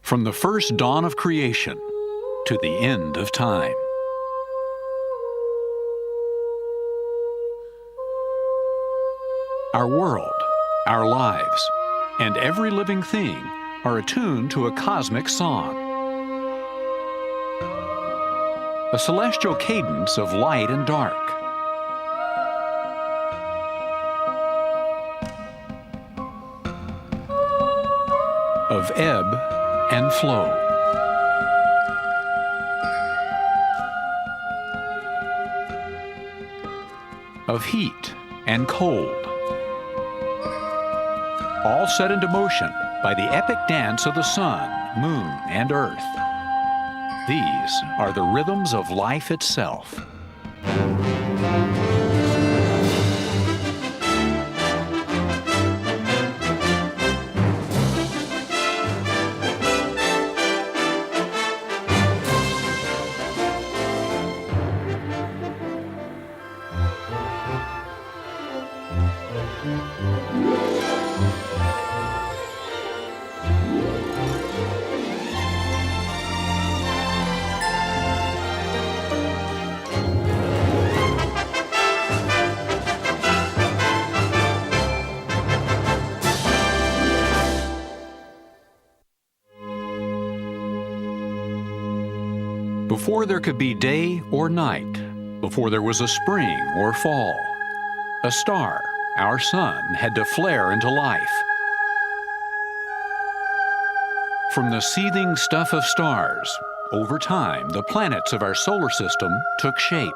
From the first dawn of creation to the end of time. Our world, our lives, and every living thing are attuned to a cosmic song. A celestial cadence of light and dark. Of ebb and flow. Of heat and cold. All set into motion by the epic dance of the sun, moon, and earth. These are the rhythms of life itself. Before there could be day or night, before there was a spring or fall, a star, our sun, had to flare into life. From the seething stuff of stars, over time, the planets of our solar system took shape.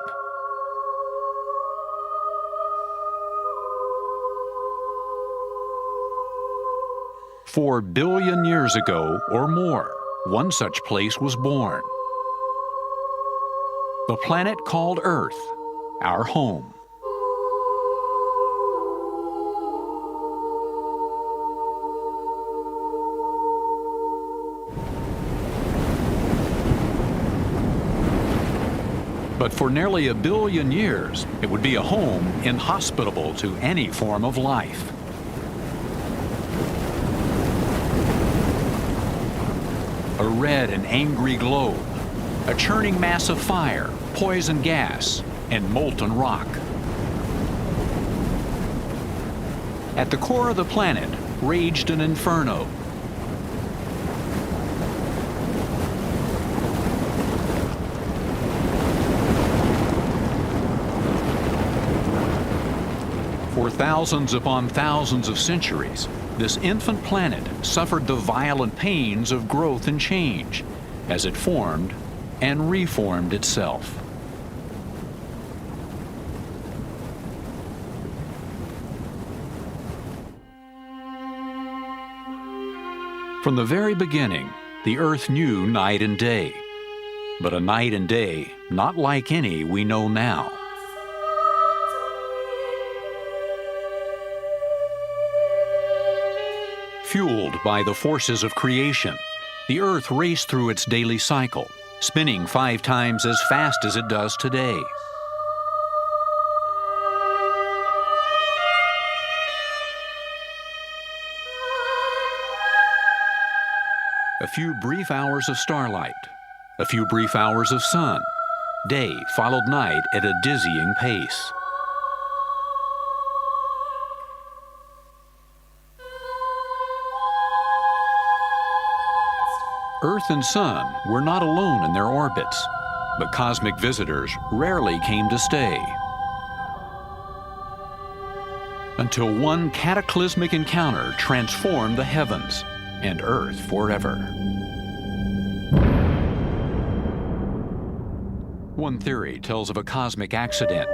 Four billion years ago or more, one such place was born. The planet called Earth, our home. But for nearly a billion years, it would be a home inhospitable to any form of life. A red and angry globe, a churning mass of fire, poison gas, and molten rock. At the core of the planet raged an inferno. For thousands upon thousands of centuries, this infant planet suffered the violent pains of growth and change as it formed and reformed itself. From the very beginning, the Earth knew night and day, but a night and day not like any we know now. Fueled by the forces of creation, the Earth raced through its daily cycle, spinning 5 times as fast as it does today. A few brief hours of starlight, a few brief hours of sun. Day followed night at a dizzying pace. Earth and Sun were not alone in their orbits, but cosmic visitors rarely came to stay. Until one cataclysmic encounter transformed the heavens and Earth forever. One theory tells of a cosmic accident,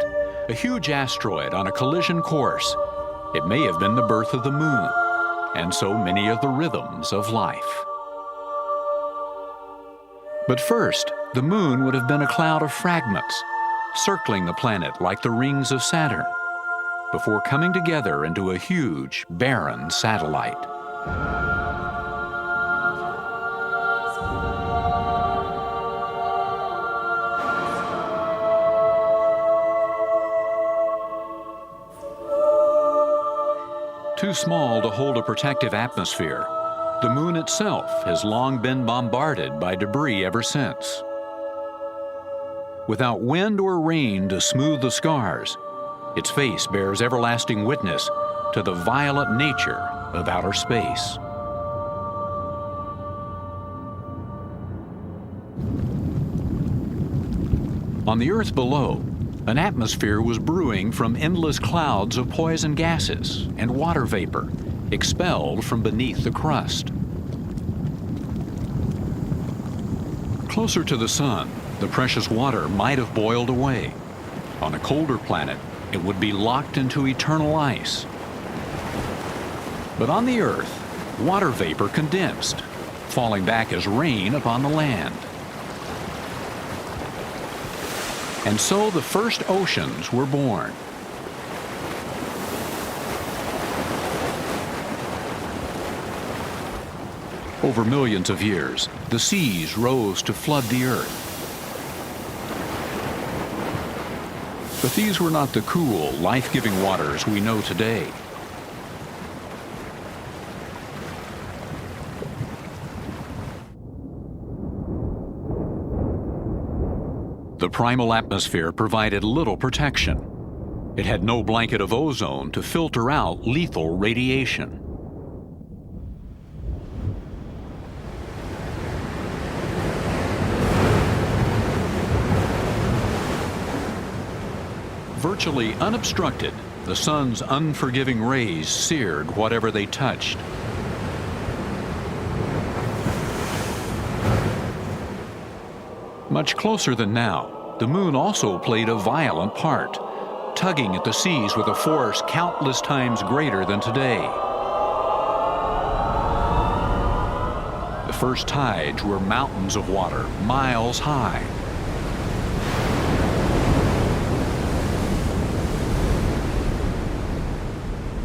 a huge asteroid on a collision course. It may have been the birth of the moon, and so many of the rhythms of life. But first, the moon would have been a cloud of fragments, circling the planet like the rings of Saturn, before coming together into a huge, barren satellite. Too small to hold a protective atmosphere, The moon itself has long been bombarded by debris ever since. Without wind or rain to smooth the scars, its face bears everlasting witness to the violent nature of outer space. On the Earth below, an atmosphere was brewing from endless clouds of poison gases and water vapor expelled from beneath the crust. Closer to the sun, the precious water might have boiled away. On a colder planet, it would be locked into eternal ice. But on the Earth, water vapor condensed, falling back as rain upon the land. And so the first oceans were born. Over millions of years, the seas rose to flood the Earth. But these were not the cool, life-giving waters we know today. The primal atmosphere provided little protection. It had no blanket of ozone to filter out lethal radiation. Virtually unobstructed, the sun's unforgiving rays seared whatever they touched. Much closer than now, the moon also played a violent part, tugging at the seas with a force countless times greater than today. The first tides were mountains of water, miles high.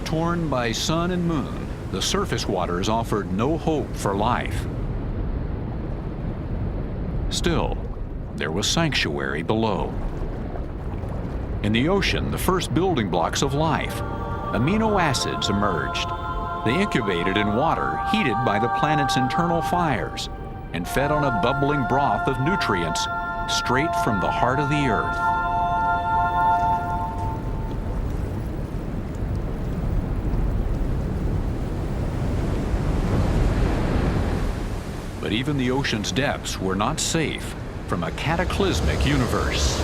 Torn by sun and moon, the surface waters offered no hope for life. Still, there was sanctuary below. In the ocean, the first building blocks of life, amino acids, emerged. They incubated in water heated by the planet's internal fires and fed on a bubbling broth of nutrients straight from the heart of the Earth. But even the ocean's depths were not safe from a cataclysmic universe.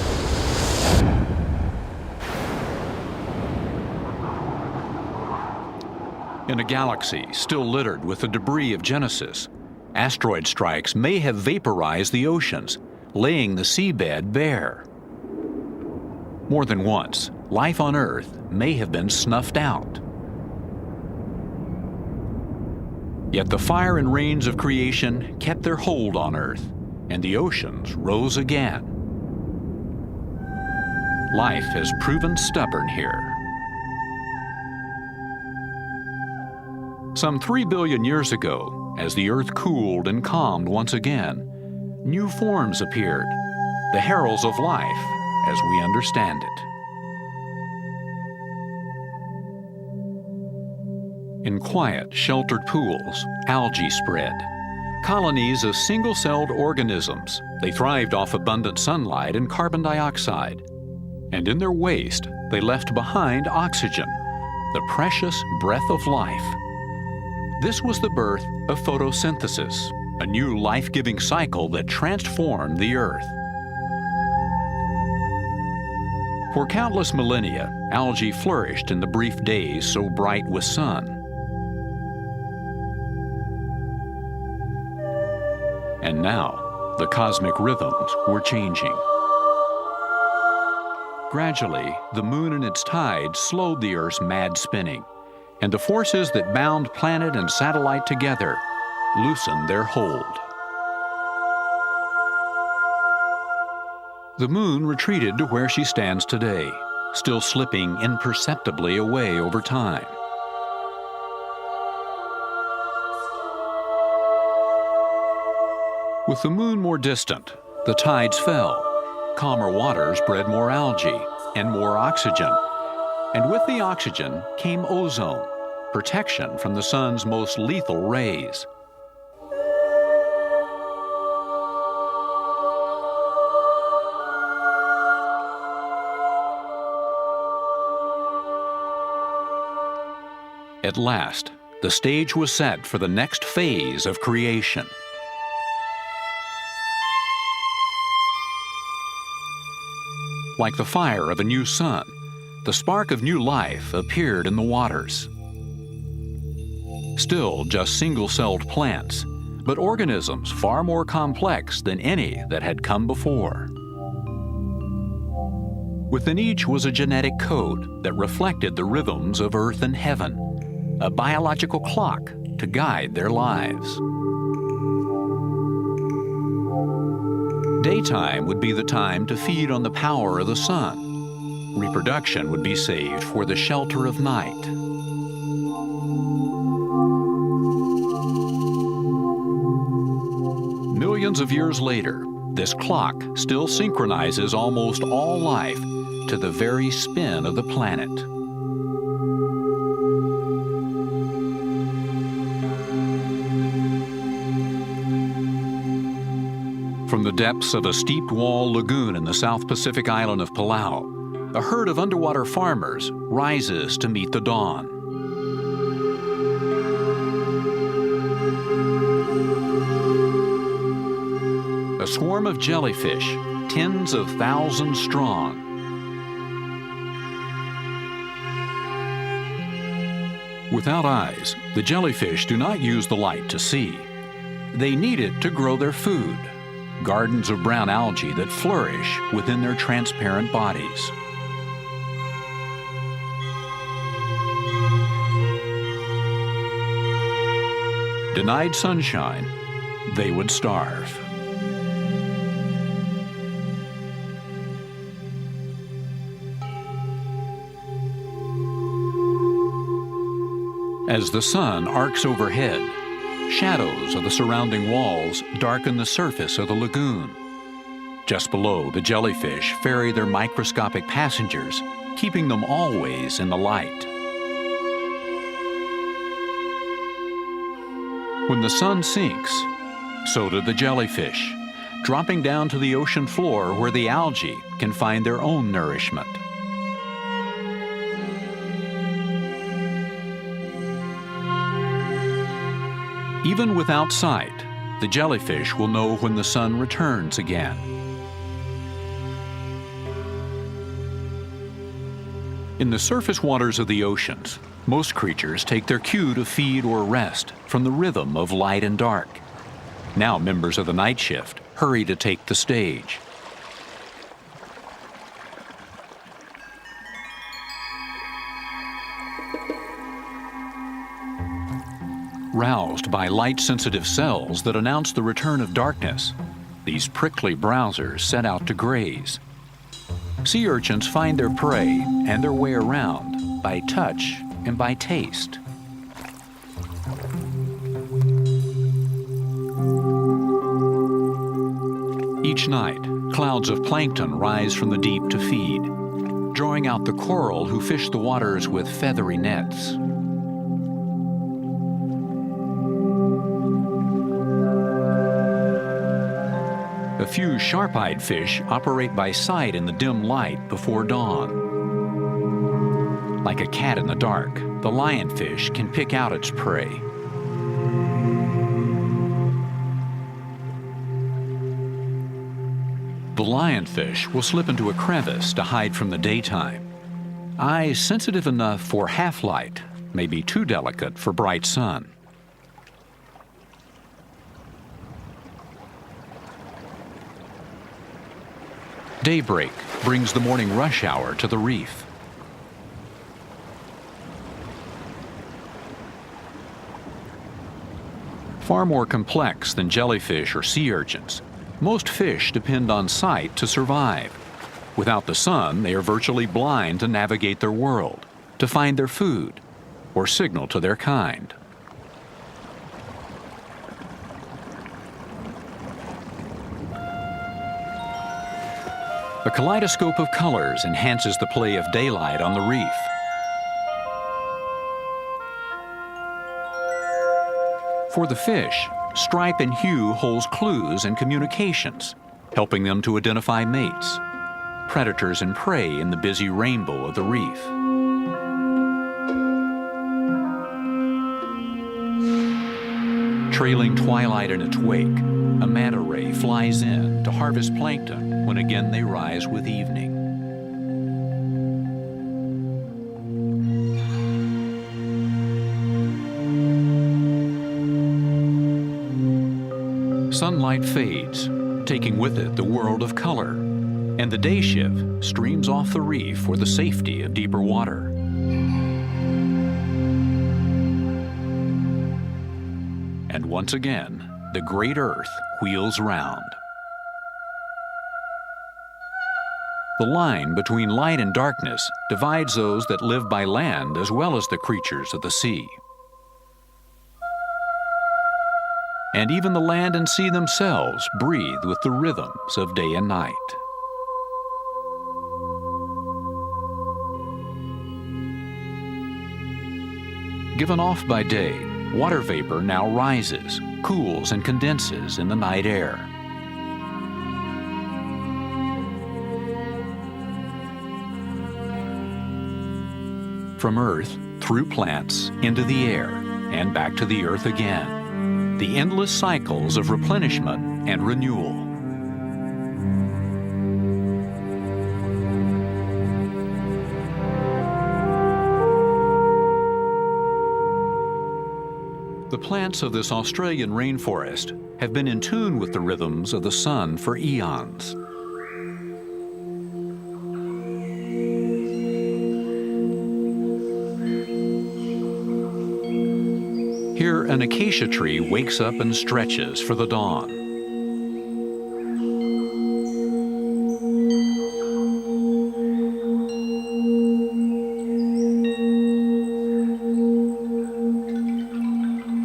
In a galaxy still littered with the debris of Genesis, asteroid strikes may have vaporized the oceans, laying the seabed bare. More than once, life on Earth may have been snuffed out. Yet the fire and rains of creation kept their hold on Earth, and the oceans rose again. Life has proven stubborn here. Some 3 billion years ago, as the Earth cooled and calmed once again, new forms appeared, the heralds of life as we understand it. In quiet, sheltered pools, algae spread. Colonies of single-celled organisms, they thrived off abundant sunlight and carbon dioxide. And in their waste, they left behind oxygen, the precious breath of life. This was the birth of photosynthesis, a new life-giving cycle that transformed the Earth. For countless millennia, algae flourished in the brief days so bright with sun. And now, the cosmic rhythms were changing. Gradually, the moon and its tides slowed the Earth's mad spinning, and the forces that bound planet and satellite together loosened their hold. The moon retreated to where she stands today, still slipping imperceptibly away over time. With the moon more distant, the tides fell. Calmer waters bred more algae and more oxygen. And with the oxygen came ozone, protection from the sun's most lethal rays. At last, the stage was set for the next phase of creation. Like the fire of a new sun, the spark of new life appeared in the waters. Still just single-celled plants, but organisms far more complex than any that had come before. Within each was a genetic code that reflected the rhythms of earth and heaven, a biological clock to guide their lives. Daytime would be the time to feed on the power of the sun. Reproduction would be saved for the shelter of night. Millions of years later, this clock still synchronizes almost all life to the very spin of the planet. From the depths of a steep-wall lagoon in the South Pacific island of Palau, a herd of underwater farmers rises to meet the dawn. A swarm of jellyfish, tens of thousands strong. Without eyes, the jellyfish do not use the light to see. They need it to grow their food, gardens of brown algae that flourish within their transparent bodies. Denied sunshine, they would starve. As the sun arcs overhead, shadows of the surrounding walls darken the surface of the lagoon. Just below, the jellyfish ferry their microscopic passengers, keeping them always in the light. When the sun sinks, so do the jellyfish, dropping down to the ocean floor where the algae can find their own nourishment. Even without sight, the jellyfish will know when the sun returns again. In the surface waters of the oceans, most creatures take their cue to feed or rest from the rhythm of light and dark. Now members of the night shift hurry to take the stage. Roused by light-sensitive cells that announce the return of darkness, these prickly browsers set out to graze. Sea urchins find their prey and their way around by touch and by taste. Each night, clouds of plankton rise from the deep to feed, drawing out the coral who fish the waters with feathery nets. A few sharp-eyed fish operate by sight in the dim light before dawn. Like a cat in the dark, the lionfish can pick out its prey. The lionfish will slip into a crevice to hide from the daytime. Eyes sensitive enough for half-light may be too delicate for bright sun. Daybreak brings the morning rush hour to the reef. Far more complex than jellyfish or sea urchins, most fish depend on sight to survive. Without the sun, they are virtually blind to navigate their world, to find their food, or signal to their kind. A kaleidoscope of colors enhances the play of daylight on the reef. For the fish, stripe and hue holds clues and communications, helping them to identify mates, predators and prey in the busy rainbow of the reef. Trailing twilight in its wake, a manta ray flies in to harvest plankton when again they rise with evening. Sunlight fades, taking with it the world of color, and the day shift streams off the reef for the safety of deeper water. And once again, the great Earth wheels round. The line between light and darkness divides those that live by land as well as the creatures of the sea. And even the land and sea themselves breathe with the rhythms of day and night. Given off by day, water vapor now rises, cools, and condenses in the night air. From Earth, through plants, into the air, and back to the Earth again. The endless cycles of replenishment and renewal. The plants of this Australian rainforest have been in tune with the rhythms of the sun for eons. Here, an acacia tree wakes up and stretches for the dawn.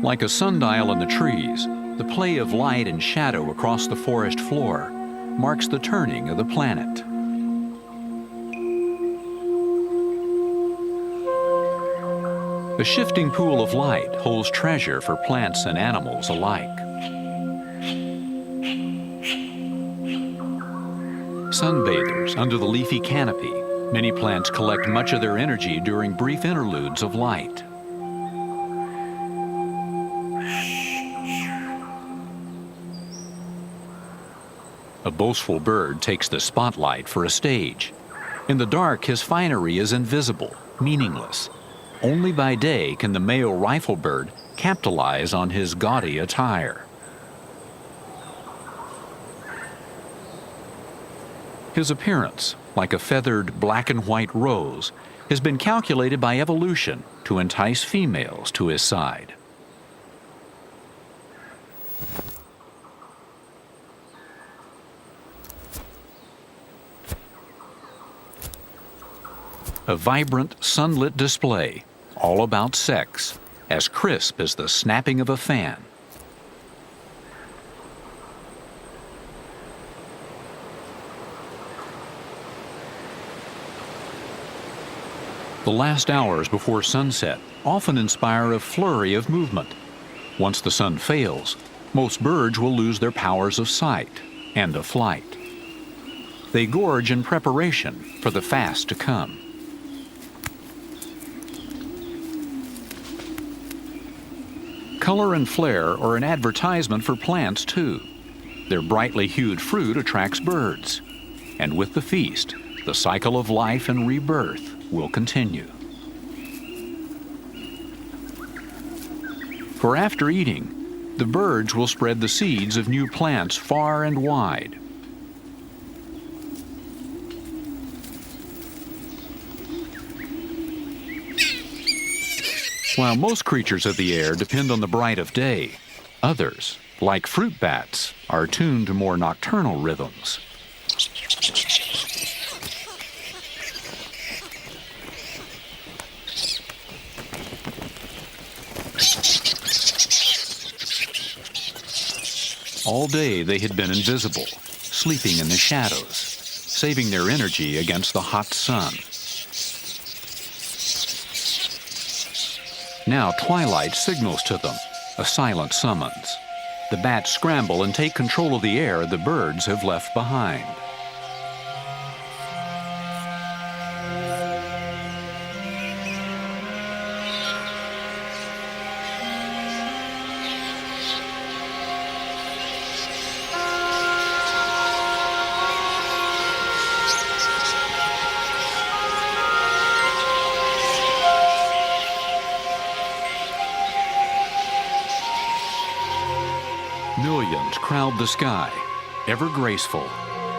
Like a sundial in the trees, the play of light and shadow across the forest floor marks the turning of the planet. The shifting pool of light holds treasure for plants and animals alike. Sunbathers under the leafy canopy, many plants collect much of their energy during brief interludes of light. A boastful bird takes the spotlight for a stage. In the dark, his finery is invisible, meaningless. Only by day can the male riflebird capitalize on his gaudy attire. His appearance, like a feathered black and white rose, has been calculated by evolution to entice females to his side. A vibrant, sunlit display, all about sex, as crisp as the snapping of a fan. The last hours before sunset often inspire a flurry of movement. Once the sun fails, most birds will lose their powers of sight and of flight. They gorge in preparation for the fast to come. Color and flare are an advertisement for plants, too. Their brightly hued fruit attracts birds. And with the feast, the cycle of life and rebirth will continue. For after eating, the birds will spread the seeds of new plants far and wide. While most creatures of the air depend on the bright of day, others, like fruit bats, are tuned to more nocturnal rhythms. All day they had been invisible, sleeping in the shadows, saving their energy against the hot sun. Now twilight signals to them, a silent summons. The bats scramble and take control of the air the birds have left behind. Millions crowd the sky, ever graceful,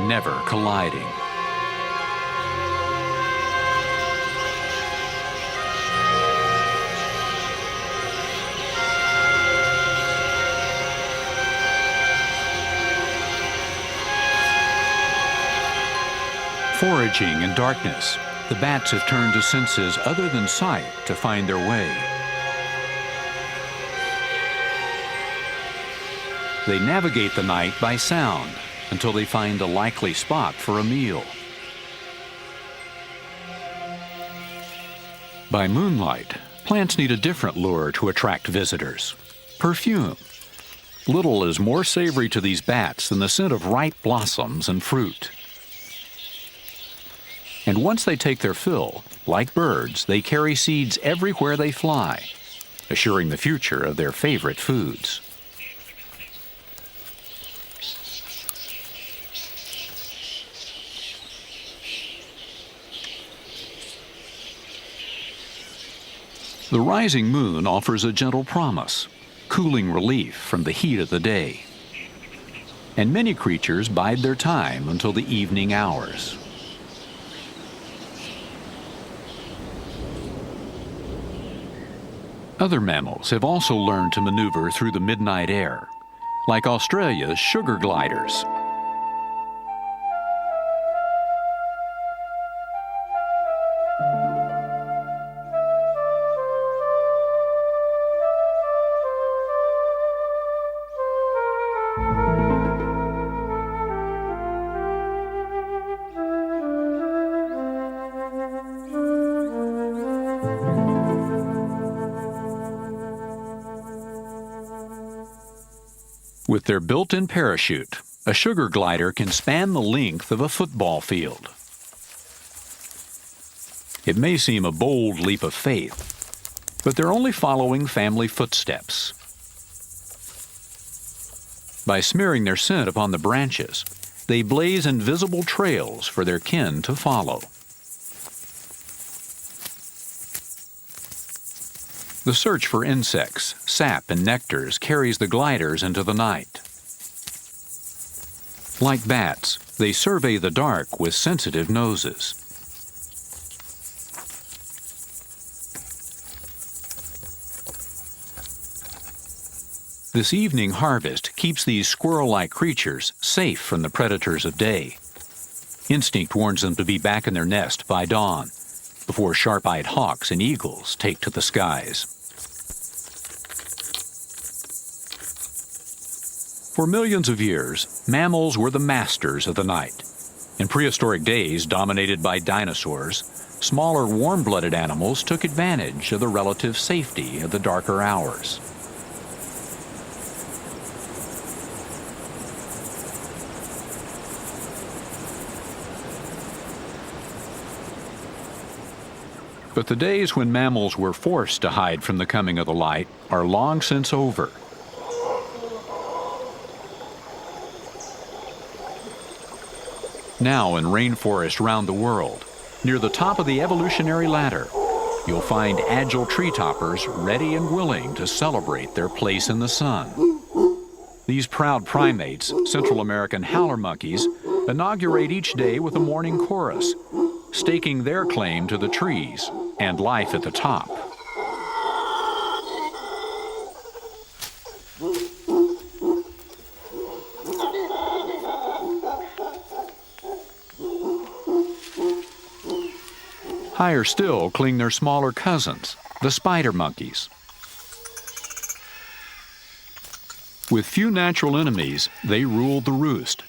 never colliding. Foraging in darkness, the bats have turned to senses other than sight to find their way. They navigate the night by sound until they find a likely spot for a meal. By moonlight, plants need a different lure to attract visitors: perfume. Little is more savory to these bats than the scent of ripe blossoms and fruit. And once they take their fill, like birds, they carry seeds everywhere they fly, assuring the future of their favorite foods. The rising moon offers a gentle promise, cooling relief from the heat of the day. And many creatures bide their time until the evening hours. Other mammals have also learned to maneuver through the midnight air, like Australia's sugar gliders. With their built-in parachute, a sugar glider can span the length of a football field. It may seem a bold leap of faith, but they're only following family footsteps. By smearing their scent upon the branches, they blaze invisible trails for their kin to follow. The search for insects, sap, and nectars carries the gliders into the night. Like bats, they survey the dark with sensitive noses. This evening harvest keeps these squirrel-like creatures safe from the predators of day. Instinct warns them to be back in their nest by dawn, before sharp-eyed hawks and eagles take to the skies. For millions of years, mammals were the masters of the night. In prehistoric days dominated by dinosaurs, smaller warm-blooded animals took advantage of the relative safety of the darker hours. But the days when mammals were forced to hide from the coming of the light are long since over. Now in rainforests around the world, near the top of the evolutionary ladder, you'll find agile tree toppers ready and willing to celebrate their place in the sun. These proud primates, Central American howler monkeys, inaugurate each day with a morning chorus, staking their claim to the trees and life at the top. Higher still cling their smaller cousins, the spider monkeys. With few natural enemies, they rule the roost.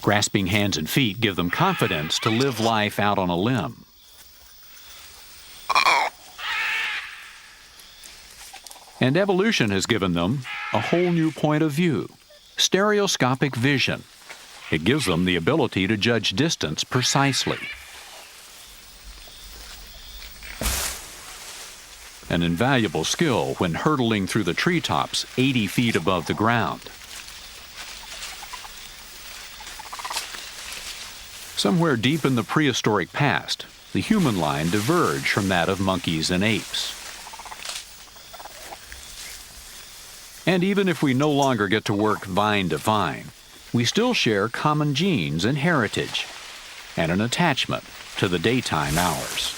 Grasping hands and feet give them confidence to live life out on a limb. And evolution has given them a whole new point of view, stereoscopic vision. It gives them the ability to judge distance precisely. An invaluable skill when hurtling through the treetops 80 feet above the ground. Somewhere deep in the prehistoric past, the human line diverged from that of monkeys and apes. And even if we no longer get to work vine to vine, we still share common genes and heritage, and an attachment to the daytime hours.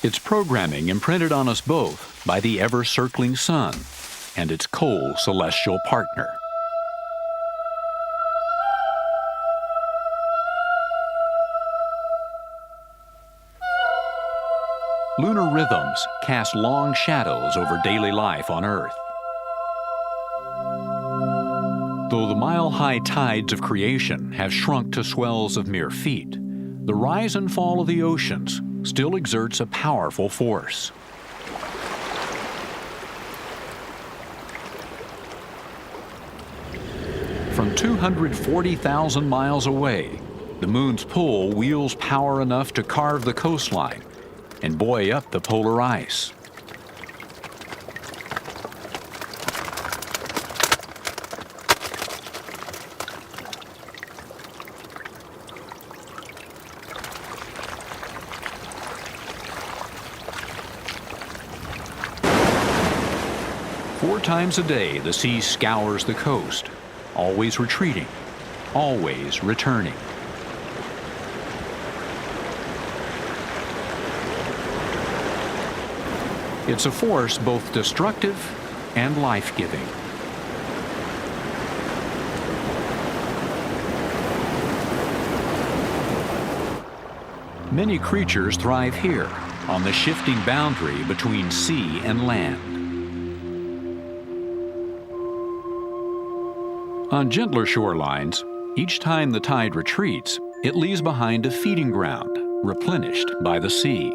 It's programming imprinted on us both by the ever-circling sun and its cold celestial partner. Lunar rhythms cast long shadows over daily life on Earth. Though the mile-high tides of creation have shrunk to swells of mere feet, the rise and fall of the oceans still exerts a powerful force. From 240,000 miles away, the moon's pull wields power enough to carve the coastline and buoy up the polar ice. Four times a day, the sea scours the coast, always retreating, always returning. It's a force both destructive and life-giving. Many creatures thrive here, on the shifting boundary between sea and land. On gentler shorelines, each time the tide retreats, it leaves behind a feeding ground, replenished by the sea.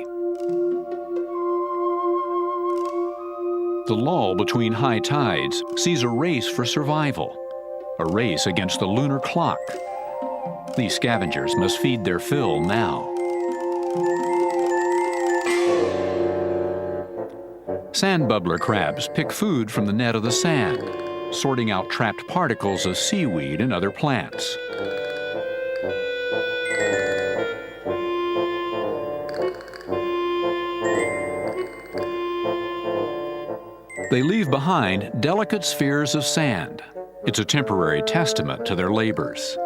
The lull between high tides sees a race for survival, a race against the lunar clock. These scavengers must feed their fill now. Sand bubbler crabs pick food from the net of the sand, sorting out trapped particles of seaweed and other plants. They leave behind delicate spheres of sand. It's a temporary testament to their labors.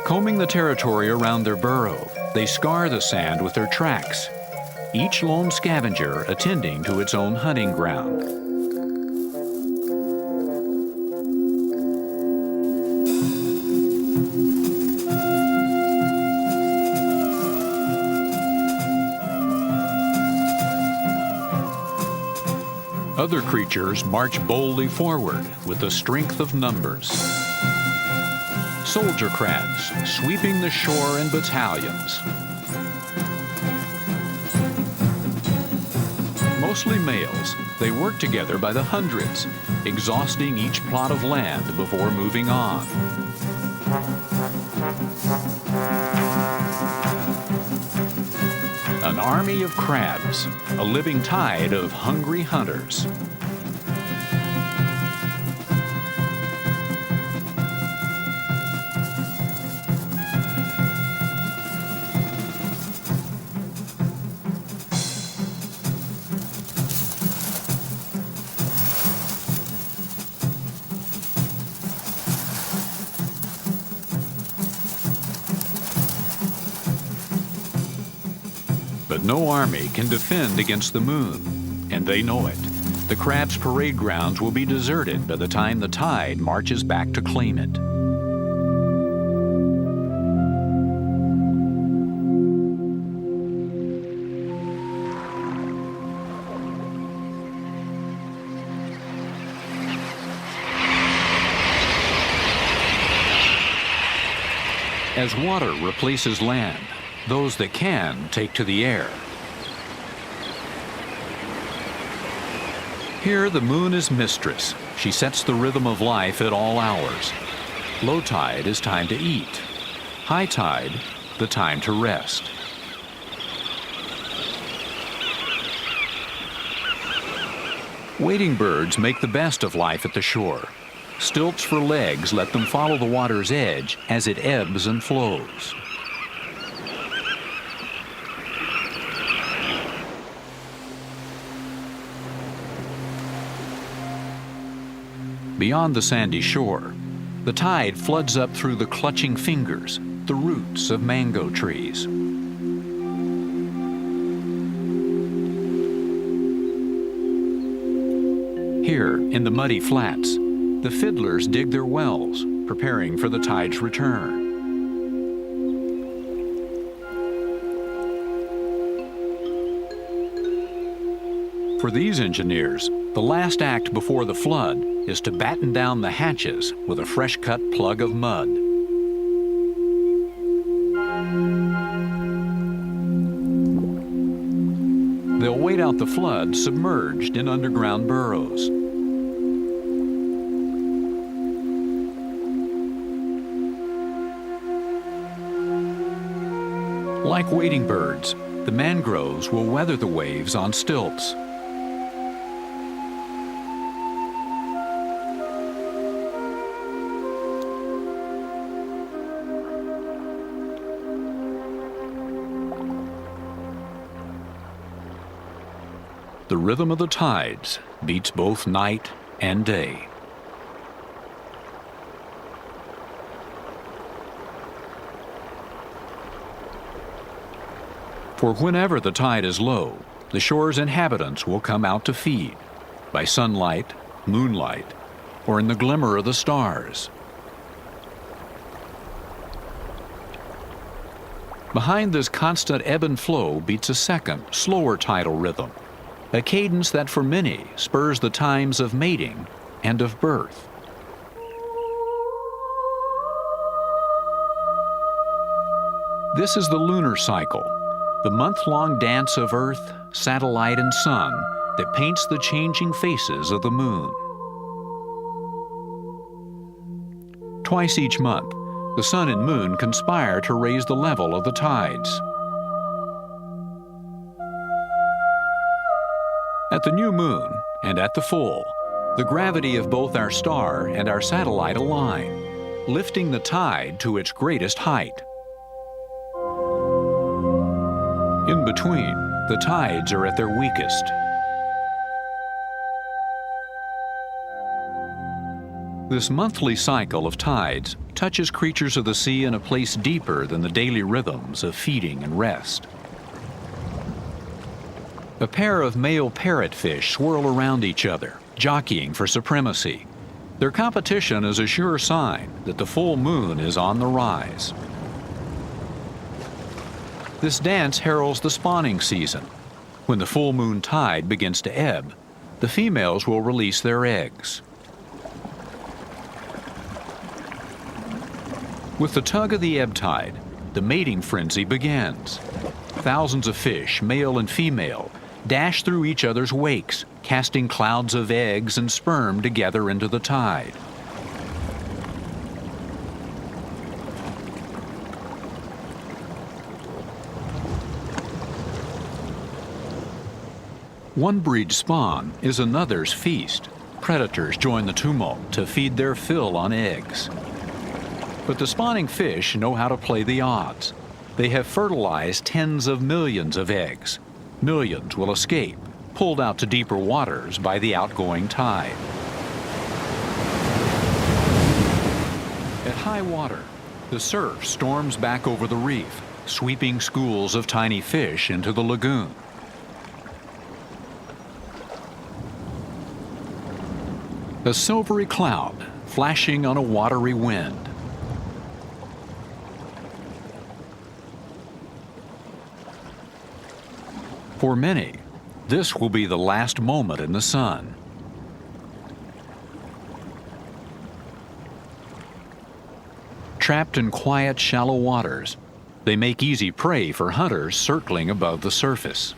Combing the territory around their burrow, they scar the sand with their tracks, each lone scavenger attending to its own hunting ground. Other creatures march boldly forward with the strength of numbers. Soldier crabs sweeping the shore in battalions. Mostly males, they work together by the hundreds, exhausting each plot of land before moving on. An army of crabs, a living tide of hungry hunters. But no army can defend against the moon, and they know it. The crabs' parade grounds will be deserted by the time the tide marches back to claim it. As water replaces land, those that can take to the air. Here the moon is mistress. She sets the rhythm of life at all hours. Low tide is time to eat. High tide, the time to rest. Wading birds make the best of life at the shore. Stilts for legs let them follow the water's edge as it ebbs and flows. Beyond the sandy shore, the tide floods up through the clutching fingers, the roots of mango trees. Here, in the muddy flats, the fiddlers dig their wells, preparing for the tide's return. For these engineers, the last act before the flood is to batten down the hatches with a fresh-cut plug of mud. They'll wait out the flood submerged in underground burrows. Like wading birds, the mangroves will weather the waves on stilts. The rhythm of the tides beats both night and day. For whenever the tide is low, the shore's inhabitants will come out to feed, by sunlight, moonlight, or in the glimmer of the stars. Behind this constant ebb and flow beats a second, slower tidal rhythm, a cadence that for many spurs the times of mating and of birth. This is the lunar cycle, the month-long dance of Earth, satellite, and sun that paints the changing faces of the moon. Twice each month, the sun and moon conspire to raise the level of the tides. At the new moon and at the full, the gravity of both our star and our satellite align, lifting the tide to its greatest height. In between, the tides are at their weakest. This monthly cycle of tides touches creatures of the sea in a place deeper than the daily rhythms of feeding and rest. A pair of male parrotfish swirl around each other, jockeying for supremacy. Their competition is a sure sign that the full moon is on the rise. This dance heralds the spawning season. When the full moon tide begins to ebb, the females will release their eggs. With the tug of the ebb tide, the mating frenzy begins. Thousands of fish, male and female, dash through each other's wakes, casting clouds of eggs and sperm together into the tide. One breed's spawn is another's feast. Predators join the tumult to feed their fill on eggs. But the spawning fish know how to play the odds. They have fertilized tens of millions of eggs. Millions will escape, pulled out to deeper waters by the outgoing tide. At high water, the surf storms back over the reef, sweeping schools of tiny fish into the lagoon. A silvery cloud flashing on a watery wind. For many, this will be the last moment in the sun. Trapped in quiet, shallow waters, they make easy prey for hunters circling above the surface.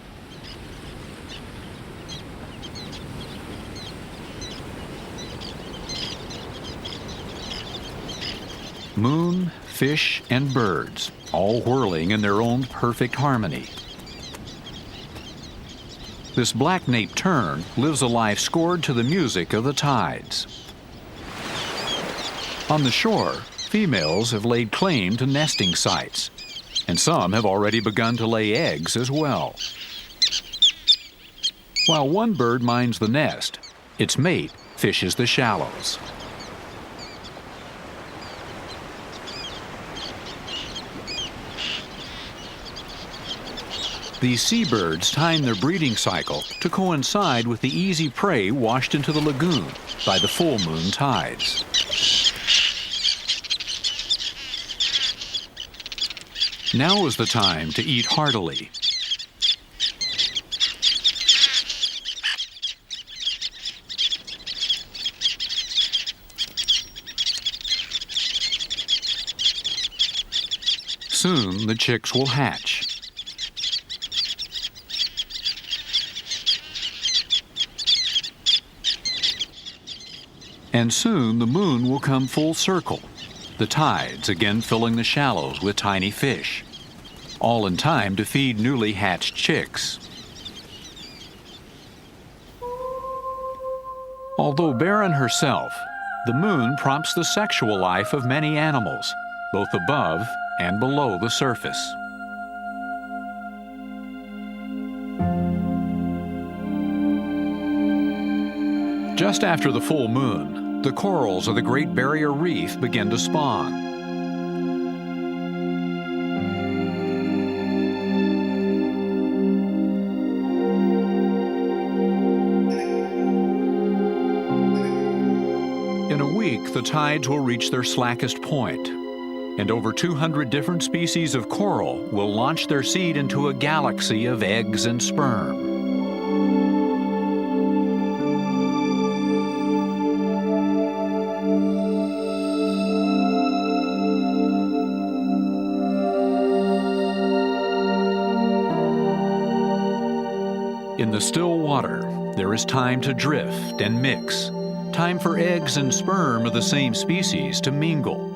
Moon, fish, and birds, all whirling in their own perfect harmony. This black nape tern lives a life scored to the music of the tides. On the shore, females have laid claim to nesting sites, and some have already begun to lay eggs as well. While one bird minds the nest, its mate fishes the shallows. These seabirds time their breeding cycle to coincide with the easy prey washed into the lagoon by the full moon tides. Now is the time to eat heartily. Soon the chicks will hatch. And soon the moon will come full circle, the tides again filling the shallows with tiny fish, all in time to feed newly hatched chicks. Although barren herself, the moon prompts the sexual life of many animals, both above and below the surface. Just after the full moon, the corals of the Great Barrier Reef begin to spawn. In a week, the tides will reach their slackest point, and over 200 different species of coral will launch their seed into a galaxy of eggs and sperm. In the still water, there is time to drift and mix, time for eggs and sperm of the same species to mingle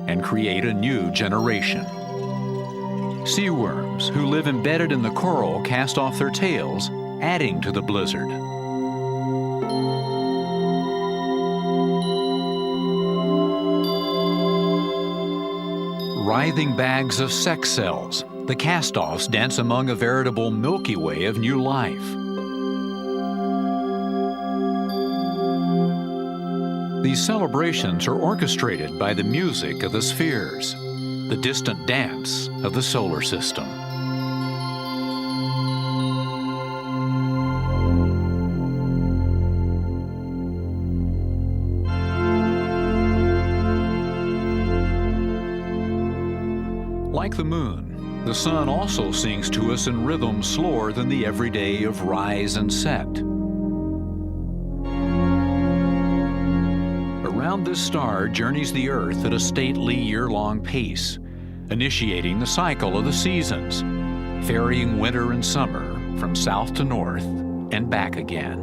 and create a new generation. Seaworms who live embedded in the coral cast off their tails, adding to the blizzard. Writhing bags of sex cells, the cast-offs dance among a veritable Milky Way of new life. These celebrations are orchestrated by the music of the spheres, the distant dance of the solar system. Like the moon, the sun also sings to us in rhythms slower than the everyday of rise and set. Around this star journeys the Earth at a stately year-long pace, initiating the cycle of the seasons, ferrying winter and summer from south to north and back again.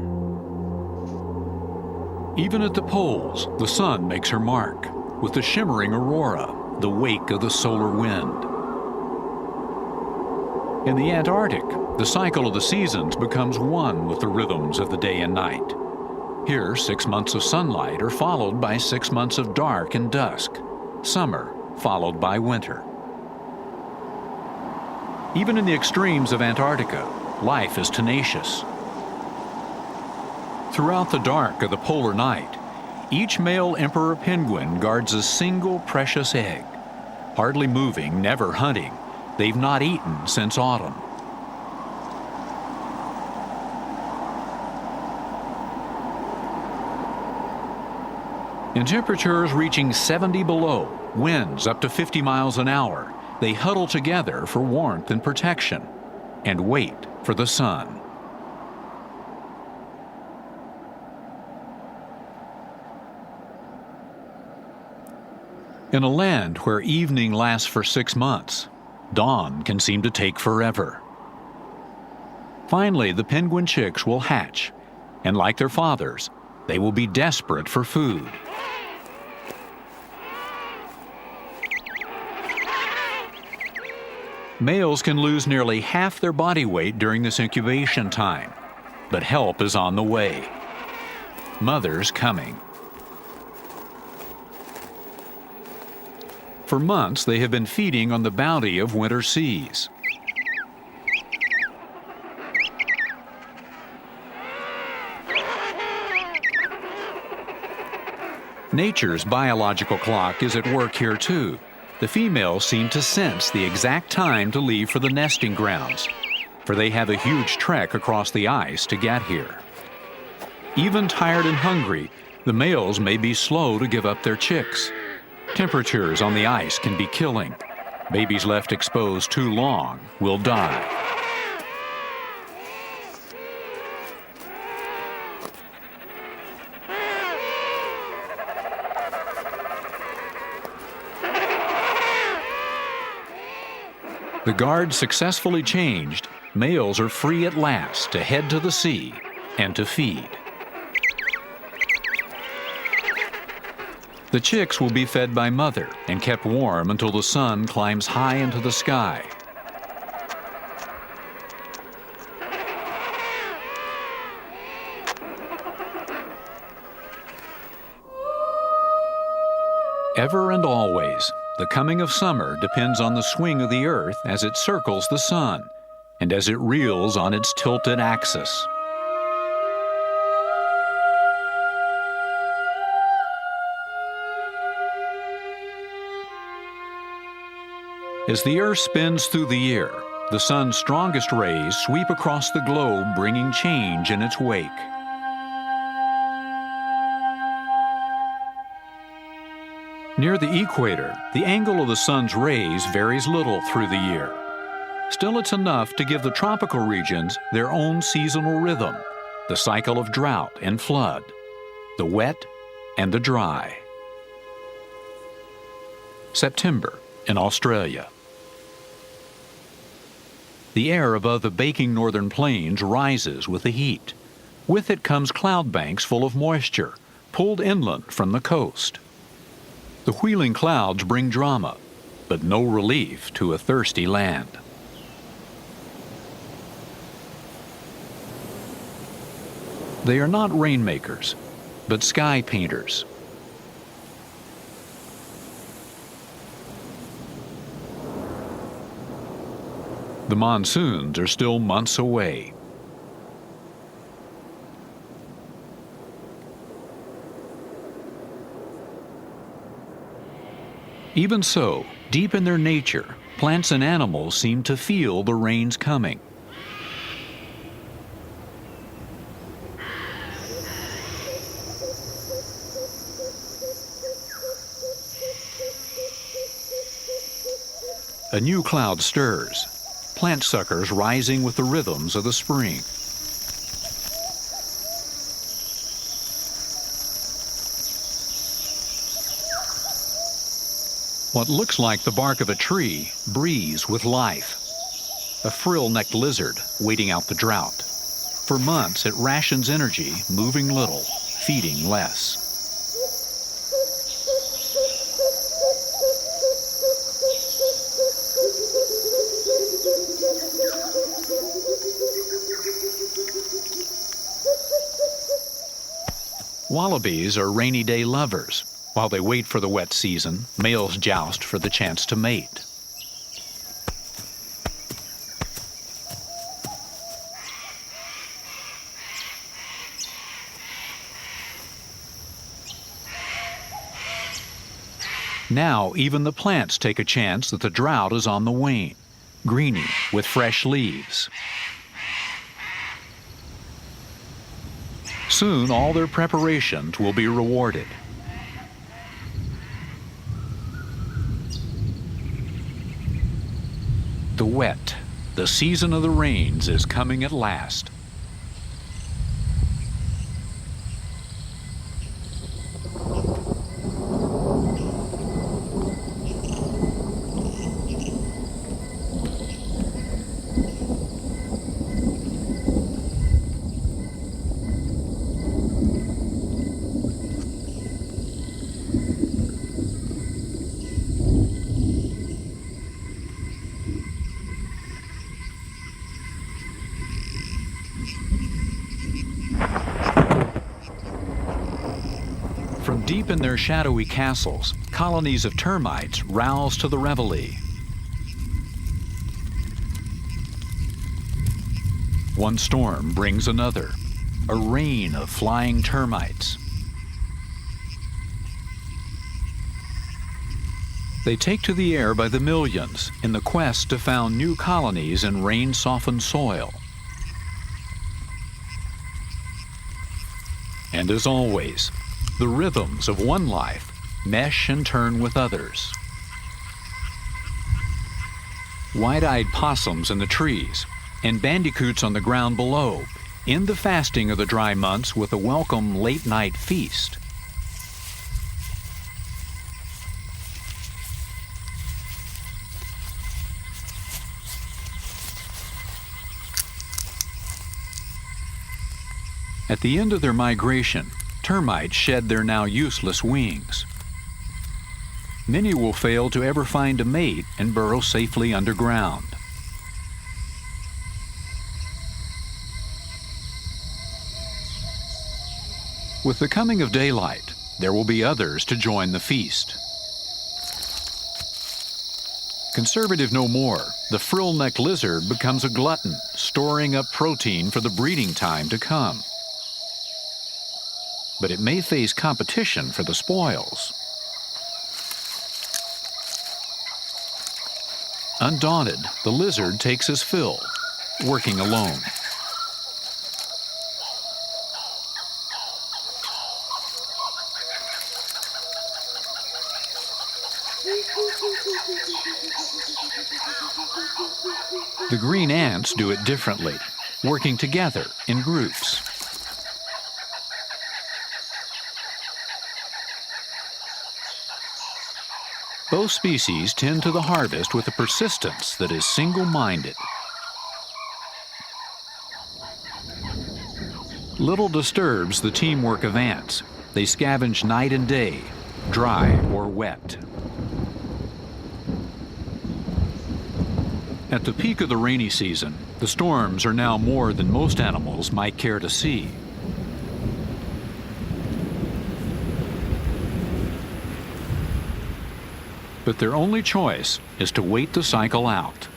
Even at the poles, the sun makes her mark, with the shimmering aurora, the wake of the solar wind. In the Antarctic, the cycle of the seasons becomes one with the rhythms of the day and night. Here, 6 months of sunlight are followed by 6 months of dark and dusk, summer followed by winter. Even in the extremes of Antarctica, life is tenacious. Throughout the dark of the polar night, each male emperor penguin guards a single precious egg. Hardly moving, never hunting, they've not eaten since autumn. In temperatures reaching 70 below, winds up to 50 miles an hour, they huddle together for warmth and protection, and wait for the sun. In a land where evening lasts for 6 months, dawn can seem to take forever. Finally, the penguin chicks will hatch, and like their fathers, they will be desperate for food. Males can lose nearly half their body weight during this incubation time, but help is on the way. Mother's coming. For months, they have been feeding on the bounty of winter seas. Nature's biological clock is at work here too. The females seem to sense the exact time to leave for the nesting grounds, for they have a huge trek across the ice to get here. Even tired and hungry, the males may be slow to give up their chicks. Temperatures on the ice can be killing. Babies left exposed too long will die. The guard successfully changed, males are free at last to head to the sea and to feed. The chicks will be fed by mother and kept warm until the sun climbs high into the sky. Ever and always, the coming of summer depends on the swing of the earth as it circles the sun and as it reels on its tilted axis. As the earth spins through the year, the sun's strongest rays sweep across the globe, bringing change in its wake. Near the equator, the angle of the sun's rays varies little through the year. Still, it's enough to give the tropical regions their own seasonal rhythm, the cycle of drought and flood, the wet and the dry. September in Australia. The air above the baking northern plains rises with the heat. With it comes cloud banks full of moisture, pulled inland from the coast. The wheeling clouds bring drama, but no relief to a thirsty land. They are not rainmakers, but sky painters. The monsoons are still months away. Even so, deep in their nature, plants and animals seem to feel the rains coming. A new cloud stirs, plant suckers rising with the rhythms of the spring. What looks like the bark of a tree breathes with life. A frill-necked lizard waiting out the drought. For months it rations energy, moving little, feeding less. Wallabies are rainy day lovers. While they wait for the wet season, males joust for the chance to mate. Now even the plants take a chance that the drought is on the wane, greening with fresh leaves. Soon all their preparations will be rewarded. The wet, the season of the rains is coming at last. Deep in their shadowy castles, colonies of termites rouse to the reveille. One storm brings another, a rain of flying termites. They take to the air by the millions in the quest to found new colonies in rain-softened soil. And as always, the rhythms of one life mesh and turn with others. Wide-eyed possums in the trees and bandicoots on the ground below end the fasting of the dry months with a welcome late-night feast. At the end of their migration, termites shed their now useless wings. Many will fail to ever find a mate and burrow safely underground. With the coming of daylight, there will be others to join the feast. Conservative no more, the frill-necked lizard becomes a glutton, storing up protein for the breeding time to come. But it may face competition for the spoils. Undaunted, the lizard takes his fill, working alone. The green ants do it differently, working together in groups. Both species tend to the harvest with a persistence that is single-minded. Little disturbs the teamwork of ants. They scavenge night and day, dry or wet. At the peak of the rainy season, the storms are now more than most animals might care to see. But their only choice is to wait the cycle out.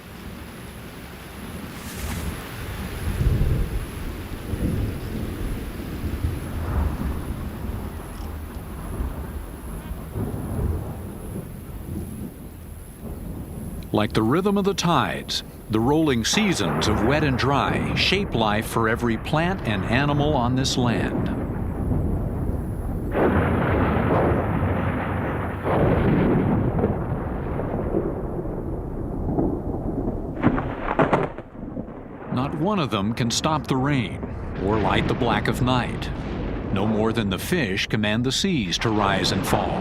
Like the rhythm of the tides, the rolling seasons of wet and dry shape life for every plant and animal on this land. Not one of them can stop the rain or light the black of night, no more than the fish command the seas to rise and fall.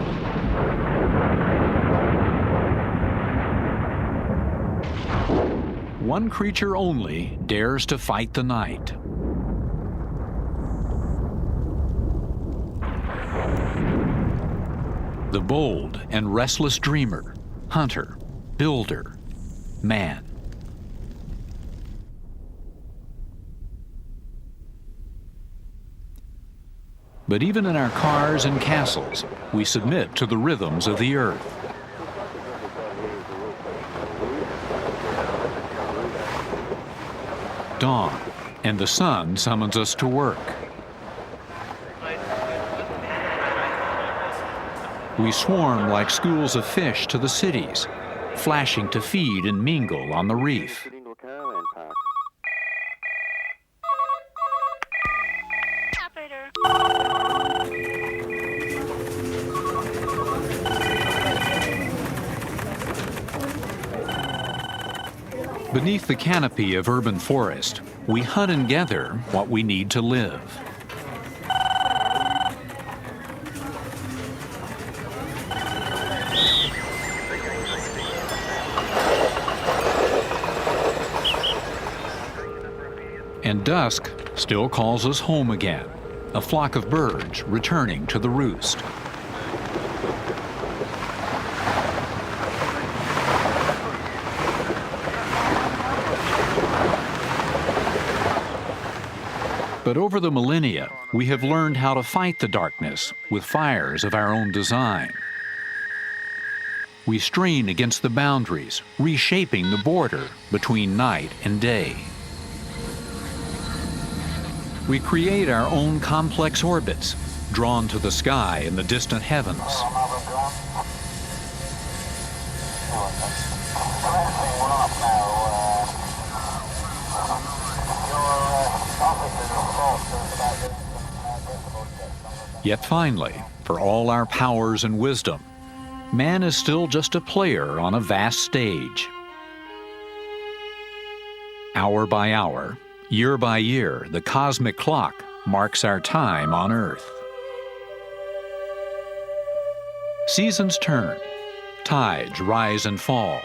One creature only dares to fight the night. The bold and restless dreamer, hunter, builder, man. But even in our cars and castles, we submit to the rhythms of the earth. Dawn, and the sun summons us to work. We swarm like schools of fish to the cities, flashing to feed and mingle on the reef. Beneath the canopy of urban forest, we hunt and gather what we need to live. And dusk still calls us home again, a flock of birds returning to the roost. But But over the millennia, we have learned how to fight the darkness with fires of our own design. We strain against the boundaries, reshaping the border between night and day. We create our own complex orbits, drawn to the sky and the distant heavens. Yet finally, for all our powers and wisdom, man is still just a player on a vast stage. Hour by hour, year by year, the cosmic clock marks our time on Earth. Seasons turn, tides rise and fall.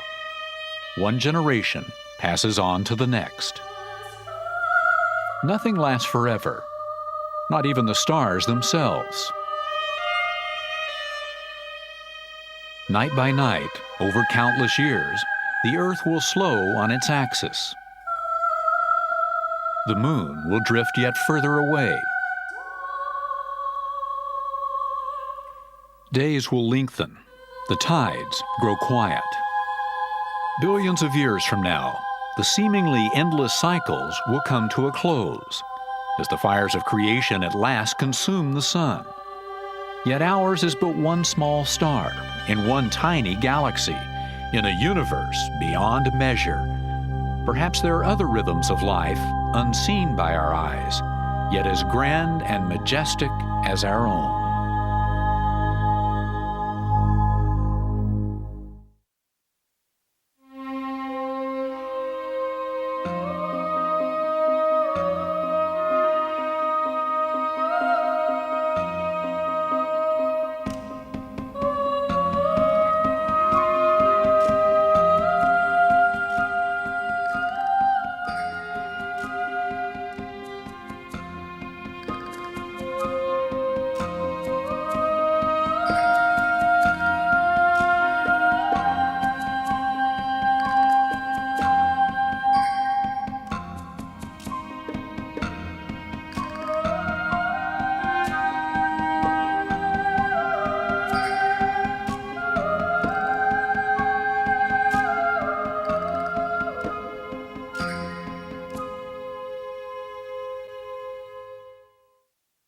One generation passes on to the next. Nothing lasts forever, not even the stars themselves. Night by night, over countless years, the Earth will slow on its axis. The moon will drift yet further away. Days will lengthen, the tides grow quiet. Billions of years from now, the seemingly endless cycles will come to a close, as the fires of creation at last consume the sun. Yet ours is but one small star in one tiny galaxy, in a universe beyond measure. Perhaps there are other rhythms of life unseen by our eyes, yet as grand and majestic as our own.